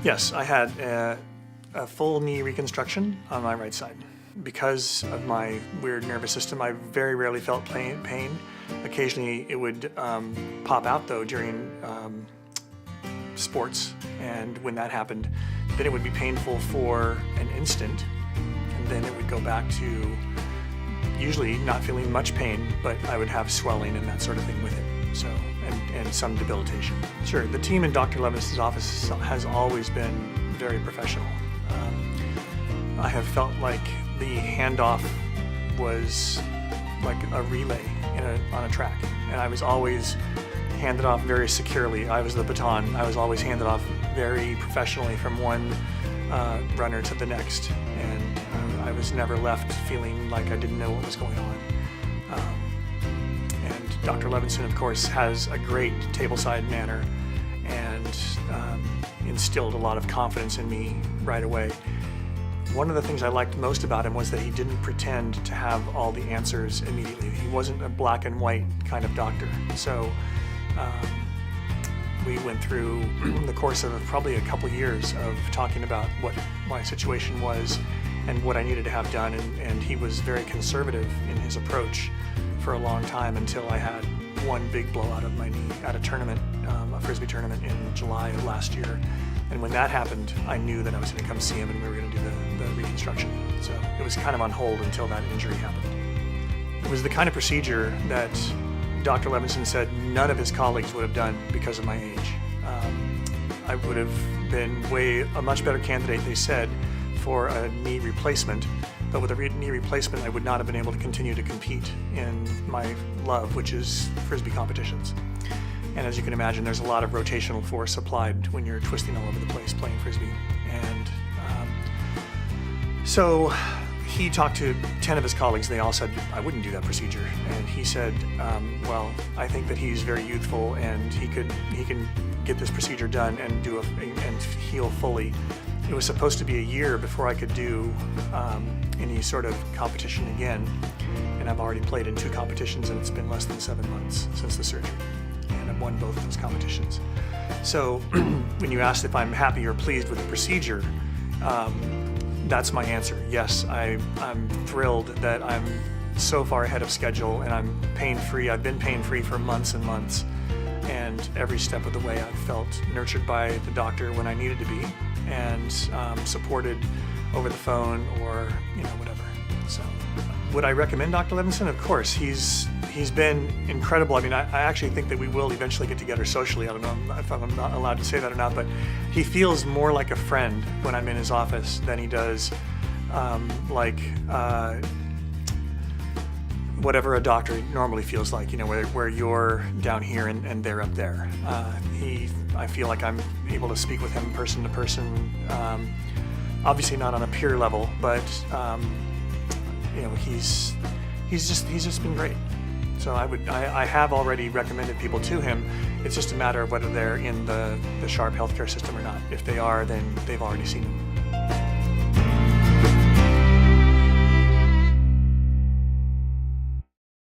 Yes, I had a full knee reconstruction on my right side. Because of my weird nervous system, I very rarely felt pain. Occasionally it would pop out though during sports, and when that happened, then it would be painful for an instant, and then it would go back to usually not feeling much pain, but I would have swelling and that sort of thing with it. So, and some debilitation. Sure, the team in Dr. Levinson's office has always been very professional. I have felt like the handoff was like a relay on a track, and I was always handed off very securely. I was the baton. I was always handed off very professionally from one runner to the next, and I was never left feeling like I didn't know what was going on. And Dr. Levinsohn, of course, has a great tableside manner and instilled a lot of confidence in me right away. One of the things I liked most about him was that he didn't pretend to have all the answers immediately. He wasn't a black and white kind of doctor. So we went through the course of probably a couple years of talking about what my situation was and what I needed to have done, and he was very conservative in his approach for a long time until I had one big blowout of my knee at a tournament, a Frisbee tournament in July of last year. And when that happened, I knew that I was going to come see him and we were going to do the reconstruction. So it was kind of on hold until that injury happened. It was the kind of procedure that Dr. Levinsohn said none of his colleagues would have done because of my age. I would have been a much better candidate, they said, for a knee replacement. But with a knee replacement, I would not have been able to continue to compete in my love, which is Frisbee competitions. And as you can imagine, there's a lot of rotational force applied when you're twisting all over the place playing Frisbee. And so he talked to 10 of his colleagues. They all said, I wouldn't do that procedure. And he said, well, I think that he's very youthful and he can get this procedure done and and heal fully. It was supposed to be a year before I could do any sort of competition again. And I've already played in 2 competitions, and it's been less than 7 months since the surgery. And I've won both of those competitions. So when you asked if I'm happy or pleased with the procedure, that's my answer. Yes, I'm thrilled that I'm so far ahead of schedule and I'm pain-free. I've been pain-free for months and months, and every step of the way I've felt nurtured by the doctor when I needed to be, and supported over the phone or whatever. So would I recommend Dr. Levinsohn? Of course. He's been incredible. I mean, I actually think that we will eventually get together socially. I don't know if I'm not allowed to say that or not, but he feels more like a friend when I'm in his office than he does whatever a doctor normally feels like, where you're down here and they're up there. I feel like I'm able to speak with him person to person, obviously not on a peer level, but he's just been great. So I have already recommended people to him. It's just a matter of whether they're in the Sharp healthcare system or not. If they are, then they've already seen him.